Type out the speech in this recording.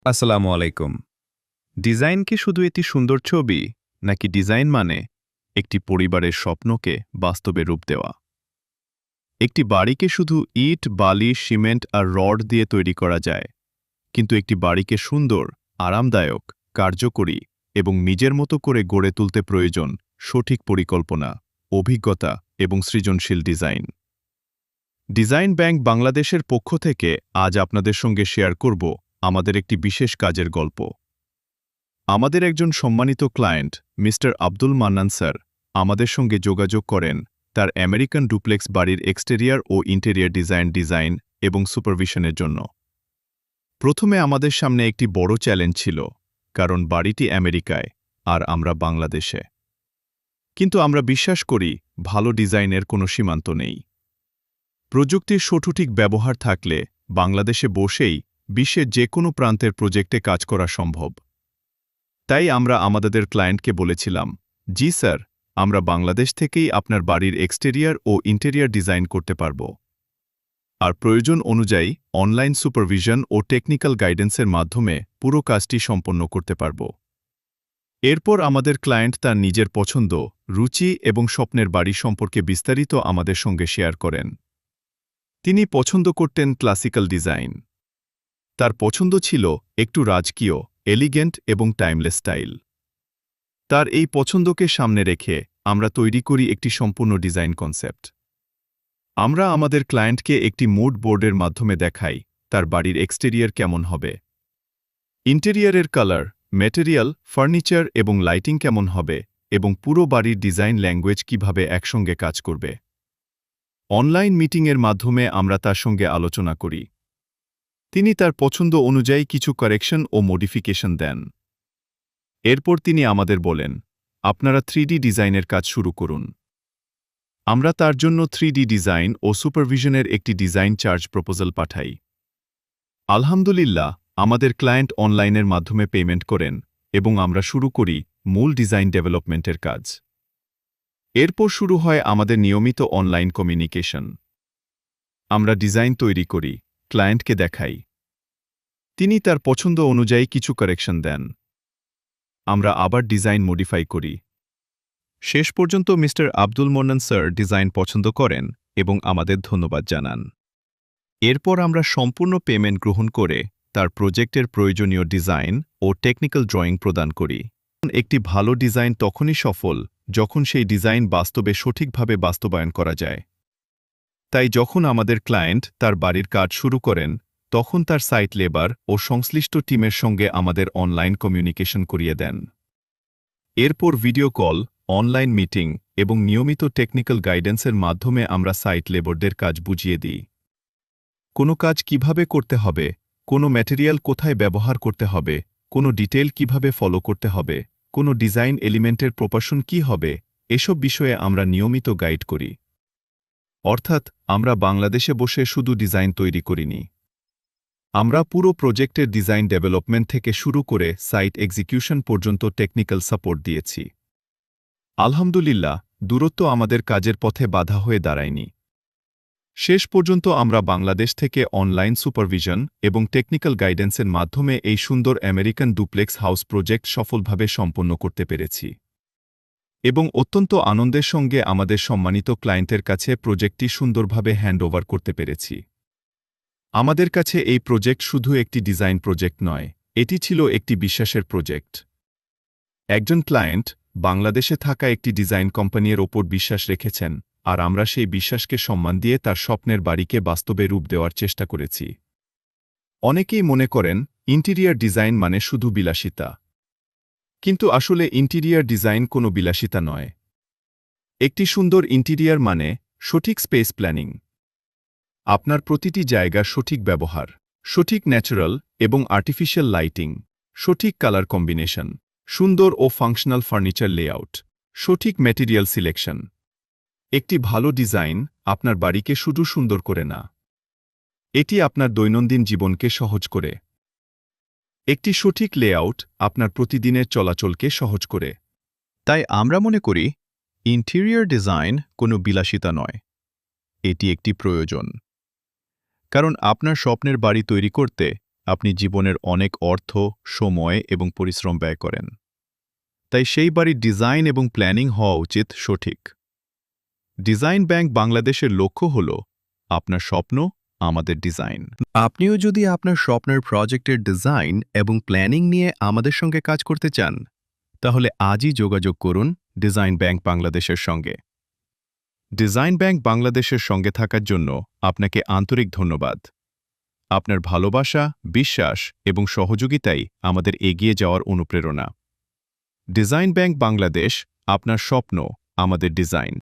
আসসালামু আলাইকুম। ডিজাইন কি শুধু একটি সুন্দর ছবি, নাকি ডিজাইন মানে একটি পরিবারের স্বপ্নকে বাস্তবে রূপ দেওয়া? একটি বাড়িকে শুধু ইট, বালি, সিমেন্ট আর রড দিয়ে তৈরি করা যায়, কিন্তু একটি বাড়িকে সুন্দর, আরামদায়ক, কার্যকরী এবং নিজের মতো করে গড়ে তুলতে প্রয়োজন সঠিক পরিকল্পনা, অভিজ্ঞতা এবং সৃজনশীল ডিজাইন। ডিজাইন ব্যাংক বাংলাদেশের পক্ষ থেকে আজ আপনাদের সঙ্গে শেয়ার করব আমাদের একটি বিশেষ কাজের গল্প। আমাদের একজন সম্মানিত client mister Abdul Mannan sir আমাদের সঙ্গে যোগাযোগ করেন তার আমেরিকান ডুপ্লেক্স বাড়ির এক্সটেরিয়ার ও ইন্টেরিয়ার ডিজাইন এবং সুপারভিশনের জন্য। প্রথমে আমাদের সামনে একটি বড় চ্যালেঞ্জ ছিল, কারণ বাড়িটি আমেরিকায় আর আমরা বাংলাদেশে। কিন্তু আমরা বিশ্বাস করি ভালো ডিজাইনের কোনো সীমান্ত নেই। প্রযুক্তির সঠিক ব্যবহার থাকলে বাংলাদেশে বসেই বিশ্বের যে কোনো প্রান্তের প্রজেক্টে কাজ করা সম্ভব। তাই আমরা আমাদের ক্লায়েন্টকে বলেছিলাম, জি স্যার, আমরা বাংলাদেশ থেকেই আপনার বাড়ির এক্সটেরিয়ার ও ইন্টেরিয়ার ডিজাইন করতে পারব, আর প্রয়োজন অনুযায়ী অনলাইন সুপারভিশন ও টেকনিক্যাল গাইডেন্সের মাধ্যমে পুরো কাজটি সম্পন্ন করতে পারব। এরপর আমাদের ক্লায়েন্ট তার নিজের পছন্দ, রুচি এবং স্বপ্নের বাড়ি সম্পর্কে বিস্তারিত আমাদের সঙ্গে শেয়ার করেন। তিনি পছন্দ করতেন ক্লাসিক্যাল ডিজাইন। তার পছন্দ ছিল একটু রাজকীয়, এলিগেন্ট এবং টাইমলেস স্টাইল। তার এই পছন্দকে সামনে রেখে আমরা তৈরি করি একটি সম্পূর্ণ ডিজাইন কনসেপ্ট। আমরা আমাদের ক্লায়েন্টকে একটি মুড বোর্ডের মাধ্যমে দেখাই তার বাড়ির এক্সটেরিয়ার কেমন হবে, ইন্টেরিয়ারের কালার, ম্যাটেরিয়াল, ফার্নিচার এবং লাইটিং কেমন হবে, এবং পুরো বাড়ির ডিজাইন ল্যাঙ্গুয়েজ কিভাবে একসঙ্গে কাজ করবে। অনলাইন মিটিংয়ের মাধ্যমে আমরা তার সঙ্গে আলোচনা করি। তিনি তার পছন্দ অনুযায়ী কিছু কারেকশন ও মডিফিকেশন দেন। এরপর তিনি আমাদের বলেন, আপনারা 3D ডিজাইনের কাজ শুরু করুন। আমরা তার জন্য 3D ডিজাইন ও সুপারভিশনের একটি ডিজাইন চার্জ প্রপোজাল পাঠাই। আলহামদুলিল্লাহ, আমাদের ক্লায়েন্ট অনলাইনের মাধ্যমে পেমেন্ট করেন এবং আমরা শুরু করি মূল ডিজাইন ডেভেলপমেন্টের কাজ। এরপর শুরু হয় আমাদের নিয়মিত অনলাইন কমিউনিকেশন। আমরা ডিজাইন তৈরি করি, ক্লায়েন্টকে দেখাই। তিনি তার পছন্দ অনুযায়ী কিছু কারেকশন দেন। আমরা আবার ডিজাইন মডিফাই করি। শেষ পর্যন্ত mister Abdul Mannan sir design পছন্দ করেন এবং আমাদের ধন্যবাদ জানান। এরপর আমরা সম্পূর্ণ পেমেন্ট গ্রহণ করে তার প্রজেক্টের প্রয়োজনীয় ডিজাইন ও টেকনিক্যাল ড্রয়িং প্রদান করি। একটি ভালো ডিজাইন তখনই সফল যখন সেই ডিজাইন বাস্তবে সঠিকভাবে বাস্তবায়ন করা যায়। তাই যখন আমাদের ক্লায়েন্ট তার বাড়ির কাজ শুরু করেন, তখন তার সাইট লেবার ও সংশ্লিষ্ট টিমের সঙ্গে আমাদের অনলাইন কমিউনিকেশন করিয়ে দেন। এরপর ভিডিও কল, অনলাইন মিটিং এবং নিয়মিত টেকনিক্যাল গাইডেন্সের মাধ্যমে আমরা সাইট লেবারদের কাজ বুঝিয়ে দিই। কোনো কাজ কিভাবে করতে হবে, কোনো ম্যাটেরিয়াল কোথায় ব্যবহার করতে হবে, কোনো ডিটেল কিভাবে ফলো করতে হবে, কোনো ডিজাইন এলিমেন্টের প্রপাশন কী হবে, এসব বিষয়ে আমরা নিয়মিত গাইড করি। অর্থাৎ আমরা বাংলাদেশে বসে শুধু ডিজাইন তৈরি করিনি, আমরা পুরো প্রজেক্টের ডিজাইন ডেভেলপমেন্ট থেকে শুরু করে সাইট এক্সিকিউশন পর্যন্ত টেকনিক্যাল সাপোর্ট দিয়েছি। আলহামদুলিল্লাহ, দূরত্ব আমাদের কাজের পথে বাধা হয়ে দাঁড়ায়নি। শেষ পর্যন্ত আমরা বাংলাদেশ থেকে অনলাইন সুপারভিশন এবং টেকনিক্যাল গাইডেন্সের মাধ্যমে এই সুন্দর আমেরিকান ডুপ্লেক্স হাউস প্রজেক্ট সফলভাবে সম্পন্ন করতে পেরেছি এবং অত্যন্ত আনন্দের সঙ্গে আমাদের সম্মানিত ক্লায়েন্টের কাছে প্রজেক্টটি সুন্দরভাবে হ্যান্ডওভার করতে পেরেছি। আমাদের কাছে এই প্রজেক্ট শুধু একটি ডিজাইন প্রজেক্ট নয়, এটি ছিল একটি বিশ্বাসের প্রজেক্ট। একজন ক্লায়েন্ট বাংলাদেশে থাকা একটি ডিজাইন কোম্পানির ওপর বিশ্বাস রেখেছেন, আর আমরা সেই বিশ্বাসকে সম্মান দিয়ে তার স্বপ্নের বাড়িকে বাস্তবে রূপ দেওয়ার চেষ্টা করেছি। অনেকেই মনে করেন ইন্টেরিয়ার ডিজাইন মানে শুধু বিলাসিতা, কিন্তু আসলে ইন্টেরিয়ার ডিজাইন কোনো বিলাসিতা নয়। একটি সুন্দর ইন্টেরিয়ার মানে সঠিক স্পেস প্ল্যানিং, আপনার প্রতিটি জায়গার সঠিক ব্যবহার, সঠিক ন্যাচারাল এবং আর্টিফিশিয়াল লাইটিং, সঠিক কালার কম্বিনেশন, সুন্দর ও ফাংশনাল ফার্নিচার লেআউট, সঠিক ম্যাটেরিয়াল সিলেকশন। একটি ভালো ডিজাইন আপনার বাড়িকে শুধু সুন্দর করে না, এটি আপনার দৈনন্দিন জীবনকে সহজ করে। একটি সঠিক লেআউট আপনার প্রতিদিনের চলাচলকে সহজ করে। তাই আমরা মনে করি ইন্টেরিয়র ডিজাইন কোনো বিলাসিতা নয়, এটি একটি প্রয়োজন। কারণ আপনার স্বপ্নের বাড়ি তৈরি করতে আপনি জীবনের অনেক অর্থ, সময় এবং পরিশ্রম ব্যয় করেন। তাই সেই বাড়ির ডিজাইন এবং প্ল্যানিং হওয়া উচিত সঠিক। ডিজাইন ব্যাংক বাংলাদেশের লক্ষ্য হল আপনার স্বপ্ন, আমাদের ডিজাইন। আপনিও যদি আপনার স্বপ্নের প্রজেক্টের ডিজাইন এবং প্ল্যানিং নিয়ে আমাদের সঙ্গে কাজ করতে চান, তাহলে আজই যোগাযোগ করুন ডিজাইন ব্যাংক বাংলাদেশের সঙ্গে। ডিজাইন ব্যাংক বাংলাদেশের সঙ্গে থাকার জন্য আপনাকে আন্তরিক ধন্যবাদ। আপনার ভালোবাসা, বিশ্বাস এবং সহযোগিতাই আমাদের এগিয়ে যাওয়ার অনুপ্রেরণা। ডিজাইন ব্যাংক বাংলাদেশ, আপনার স্বপ্ন, আমাদের ডিজাইন।